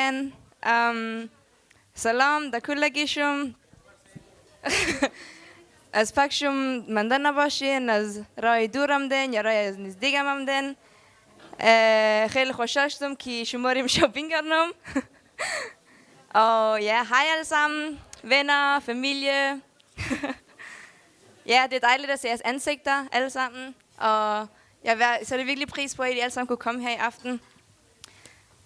Copenhagen. Salam, da kullagishum. Az pakshum mandana bashin, az ray duram den, ya ray az nizdigam den. خیلی خوشحال شدم که شما رو شاپینگ کردم. Ja, hej alle sammen, venner, familie. Ja, det er dejligt at se jeres ansigter, alle sammen. Og jeg sætter virkelig pris på, at I alle sammen kunne komme her i aften.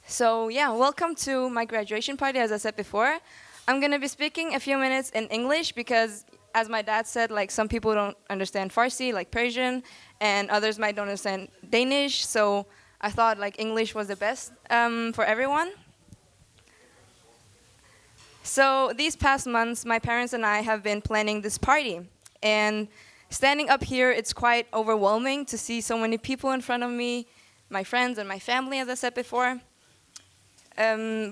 So yeah, welcome to my graduation party, as I said before. I'm going to be speaking a few minutes in English because, as my dad said, like some people don't understand Farsi, like Persian, and others might don't understand Danish. So I thought like English was the best for everyone. So these past months, my parents and I have been planning this party. And standing up here, it's quite overwhelming to see so many people in front of me, my friends and my family, as I said before.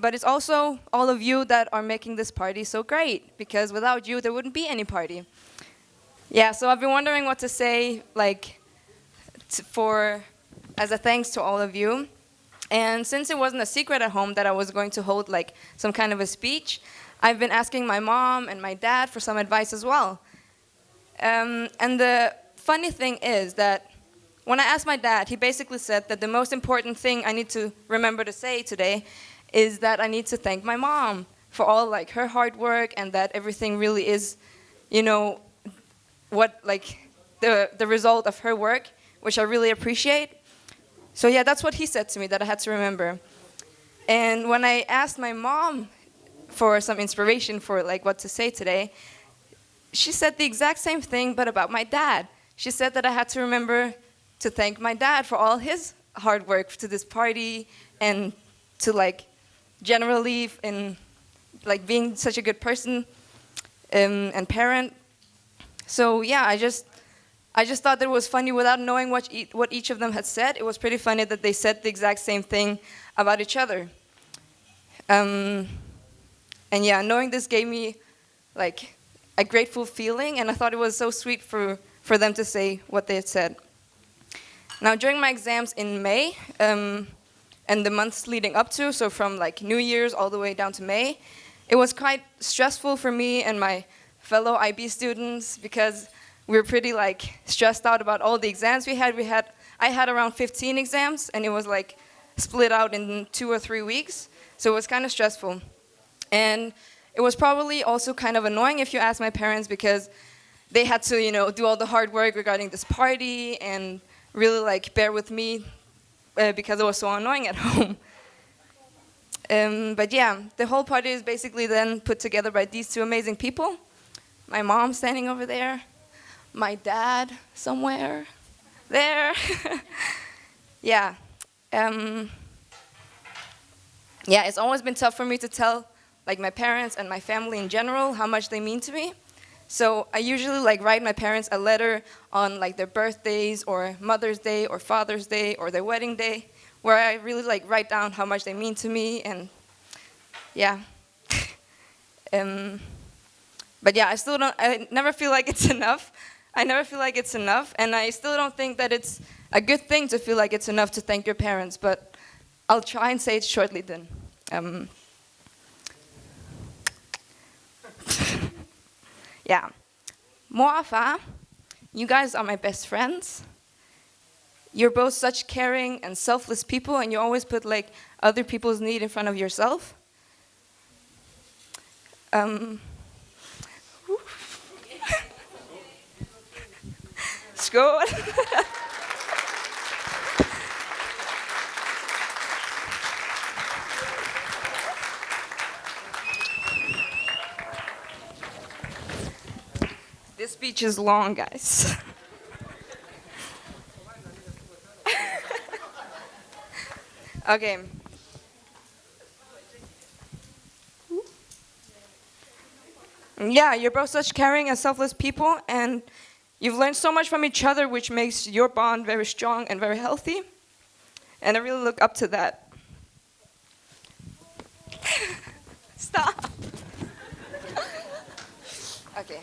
But it's also all of you that are making this party so great, because without you, there wouldn't be any party. Yeah, so I've been wondering what to say, like, as a thanks to all of you. And since it wasn't a secret at home that I was going to hold like some kind of a speech, I've been asking my mom and my dad for some advice as well. And the funny thing is that when I asked my dad, he basically said that the most important thing I need to remember to say today is that I need to thank my mom for all like her hard work, and that everything really is, you know, what like the result of her work, which I really appreciate. So yeah, that's what he said to me that I had to remember. And when I asked my mom for some inspiration for like what to say today, she said the exact same thing, but about my dad. She said that I had to remember to thank my dad for all his hard work to this party, and to like generally in like being such a good person and parent. So yeah, I just thought that it was funny without knowing what each of them had said. It was pretty funny that they said the exact same thing about each other. And yeah, knowing this gave me like a grateful feeling, and I thought it was so sweet for them to say what they had said. Now, during my exams in May, and the months leading up to, so from like New Year's all the way down to May, it was quite stressful for me and my fellow IB students, because we were pretty like stressed out about all the exams we had. I had around 15 exams, and it was like split out in 2 or 3 weeks, so it was kind of stressful. And it was probably also kind of annoying if you ask my parents, because they had to, you know, do all the hard work regarding this party and really like bear with me because it was so annoying at home. But yeah, the whole party is basically then put together by these two amazing people. My mom standing over there, my dad somewhere there. Yeah. Yeah, it's always been tough for me to tell like my parents and my family in general how much they mean to me. So I usually like write my parents a letter on like their birthdays or Mother's Day or Father's Day or their wedding day, where I really like write down how much they mean to me. And yeah. But yeah, I never feel like it's enough. I never feel like it's enough, and I still don't think that it's a good thing to feel like it's enough to thank your parents, but I'll try and say it shortly then. Yeah. Mor og far, you guys are my best friends. You're both such caring and selfless people, and you always put like other people's need in front of yourself. Skål. This speech is long, guys. Okay. Yeah, you're both such caring and selfless people, and you've learned so much from each other, which makes your bond very strong and very healthy. And I really look up to that. Stop. Okay.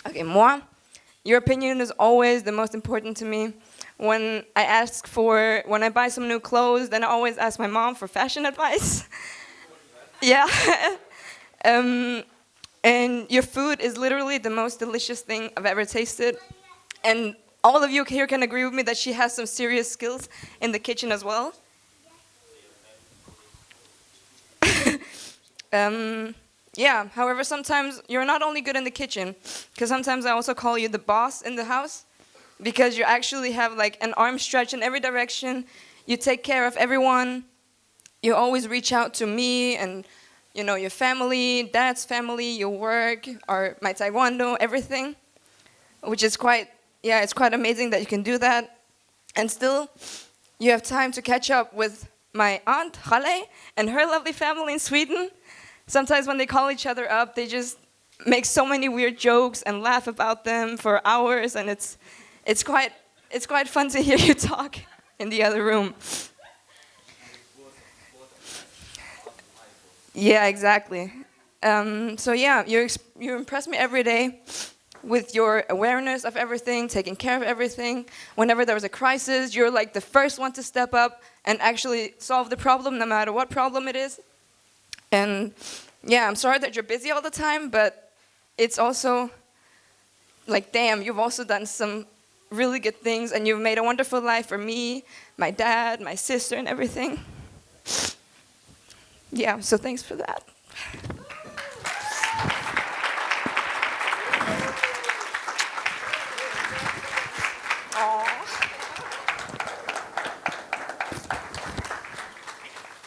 Okay, Mor, your opinion is always the most important to me. When when I buy some new clothes, then I always ask my mom for fashion advice. Yeah. And your food is literally the most delicious thing I've ever tasted. And all of you here can agree with me that she has some serious skills in the kitchen as well. Yeah, however, sometimes you're not only good in the kitchen, because sometimes I also call you the boss in the house, because you actually have like an arm stretch in every direction. You take care of everyone. You always reach out to me and your family, dad's family, your work, or my taekwondo, everything, which is it's quite amazing that you can do that. And still, you have time to catch up with my aunt, Hale, and her lovely family in Sweden. Sometimes when they call each other up, they just make so many weird jokes and laugh about them for hours, and it's quite fun to hear you talk in the other room. Yeah, exactly. So yeah, you impress me every day with your awareness of everything, taking care of everything. Whenever there was a crisis, you're like the first one to step up and actually solve the problem, no matter what problem it is. And yeah, I'm sorry that you're busy all the time, but it's also like, damn, you've also done some really good things, and you've made a wonderful life for me, my dad, my sister, and everything. Yeah, so thanks for that.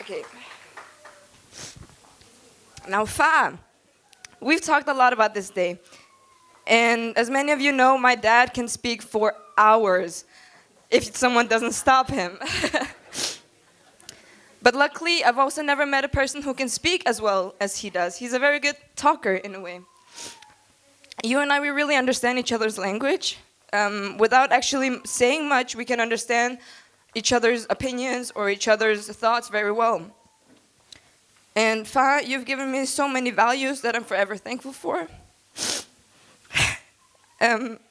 Okay. Now, Fa, we've talked a lot about this day. And as many of you know, my dad can speak for hours if someone doesn't stop him. But luckily, I've also never met a person who can speak as well as he does. He's a very good talker in a way. You and I, we really understand each other's language. Without actually saying much, we can understand each other's opinions or each other's thoughts very well. And Fa, you've given me so many values that I'm forever thankful for. Let's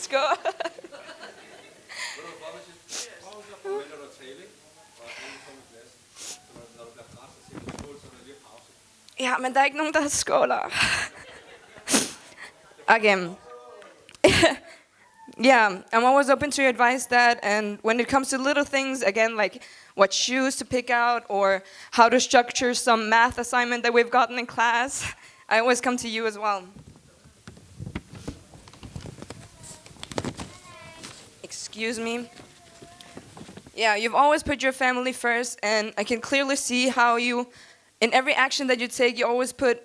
go. Ja, men der ikke nogen, der skåler. Again. Yeah, I'm always open to your advice, Dad. And when it comes to little things, again, like what shoes to pick out or how to structure some math assignment that we've gotten in class, I always come to you as well. Excuse me. Yeah, you've always put your family first, and I can clearly see how you, in every action that you take, you always put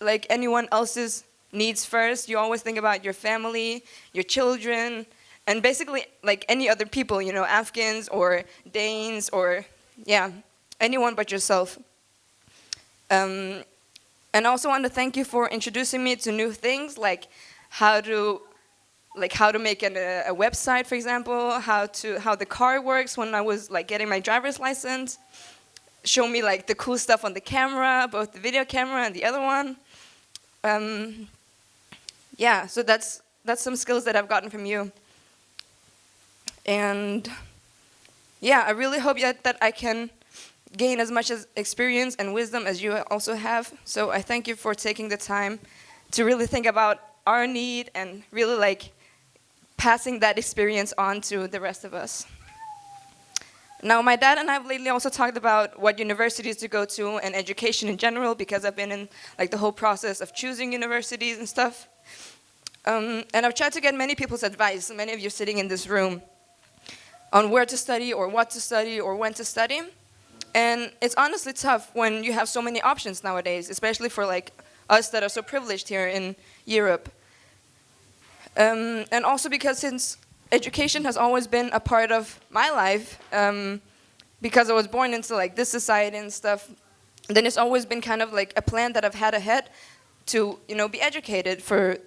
like anyone else's needs first. You always think about your family, your children, and basically like any other people, Afghans or Danes or, yeah, anyone but yourself. And I also want to thank you for introducing me to new things, like how to make a website, for example, how the car works when I was like getting my driver's license. Show me like the cool stuff on the camera, both the video camera and the other one. Yeah, so that's some skills that I've gotten from you. And yeah, I really hope that I can gain as much as experience and wisdom as you also have. So I thank you for taking the time to really think about our need and really like passing that experience on to the rest of us. Now, my dad and I have lately also talked about what universities to go to and education in general, because I've been in like the whole process of choosing universities and stuff. And I've tried to get many people's advice, many of you sitting in this room, on where to study or what to study or when to study. And it's honestly tough when you have so many options nowadays, especially for like us that are so privileged here in Europe. And also because since education has always been a part of my life, because I was born into like this society and stuff, then it's always been kind of like a plan that I've had ahead to be educated for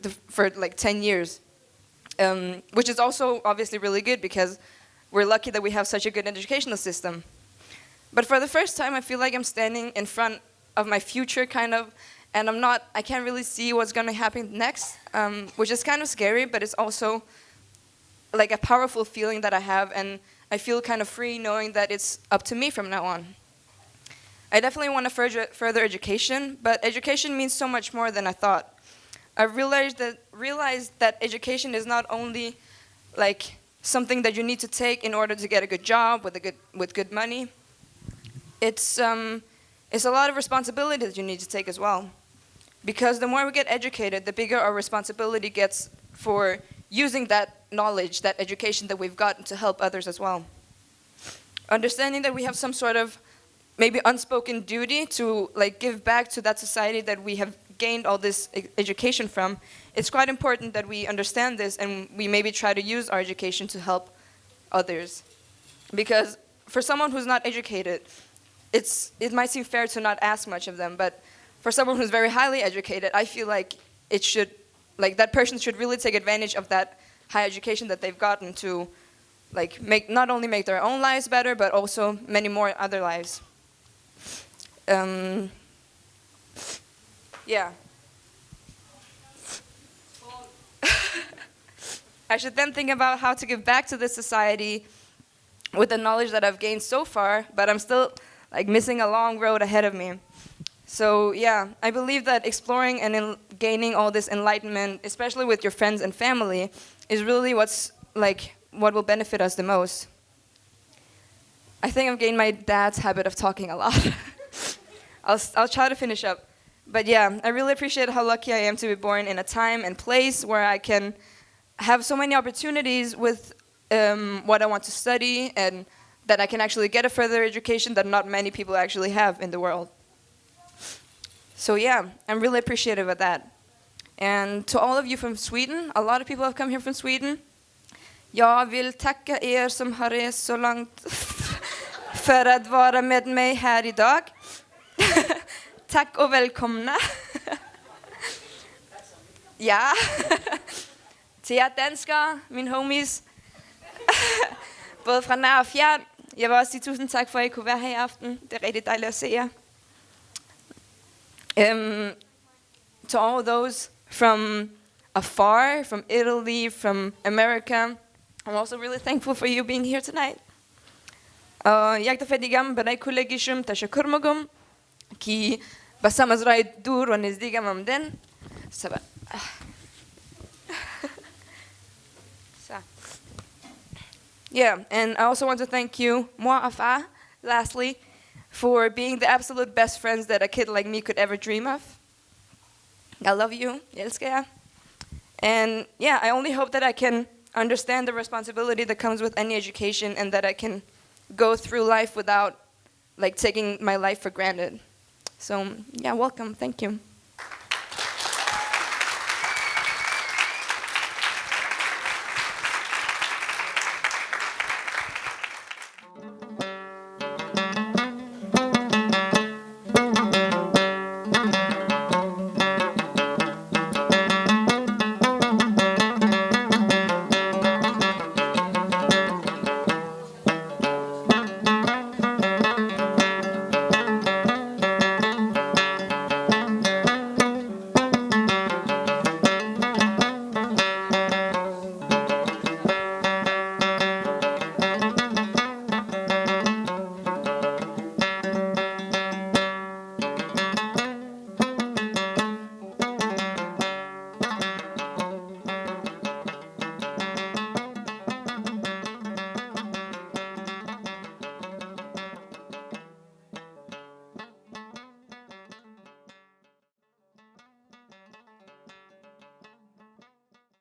like 10 years, which is also obviously really good because we're lucky that we have such a good educational system. But for the first time, I feel like I'm standing in front of my future kind of, and I can't really see what's going to happen next, which is kind of scary, but it's also like a powerful feeling that I have, and I feel kind of free knowing that it's up to me from now on. I definitely want to further education, but education means so much more than I thought. I realized that education is not only like something that you need to take in order to get a good job with good money. It's a lot of responsibility that you need to take as well. Because the more we get educated, the bigger our responsibility gets for using that knowledge, that education that we've gotten to help others as well. Understanding that we have some sort of maybe unspoken duty to like give back to that society that we have gained all this education from, it's quite important that we understand this and we maybe try to use our education to help others. Because for someone who's not educated, it might seem fair to not ask much of them, but for someone who's very highly educated, I feel like that person should really take advantage of that high education that they've gotten to like not only make their own lives better, but also many more other lives. Yeah. I should then think about how to give back to this society with the knowledge that I've gained so far, but I'm still like missing a long road ahead of me. So yeah, I believe that exploring and gaining all this enlightenment, especially with your friends and family, is really what will benefit us the most. I think I've gained my dad's habit of talking a lot. I'll try to finish up. But yeah, I really appreciate how lucky I am to be born in a time and place where I can have so many opportunities with what I want to study, and that I can actually get a further education that not many people actually have in the world. So yeah, I'm really appreciative of that. And to all of you from Sweden, a lot of people have come here from Sweden. Jag vill tacka er som har rest så långt för att vara med mig här idag. Tack och välkomna. Ja. Til jer danskere, mine homies. Både fra nær og fjern. Jeg vil også sige tusind tak for, at I kunne være her i aften. Det er rigtig dejligt at se jer. To all those from afar, from Italy, from America, I'm also really thankful for you being here tonight. Jag تفديكم بداي كل جيشم تشكرمكم كي بس ما زراي دور ونزديكم ممدن سبا. Yeah, and I also want to thank you, moi Afa, lastly, for being the absolute best friends that a kid like me could ever dream of. I love you, jag älskar er. And yeah, I only hope that I can understand the responsibility that comes with any education, and that I can go through life without like taking my life for granted. So yeah, welcome, thank you.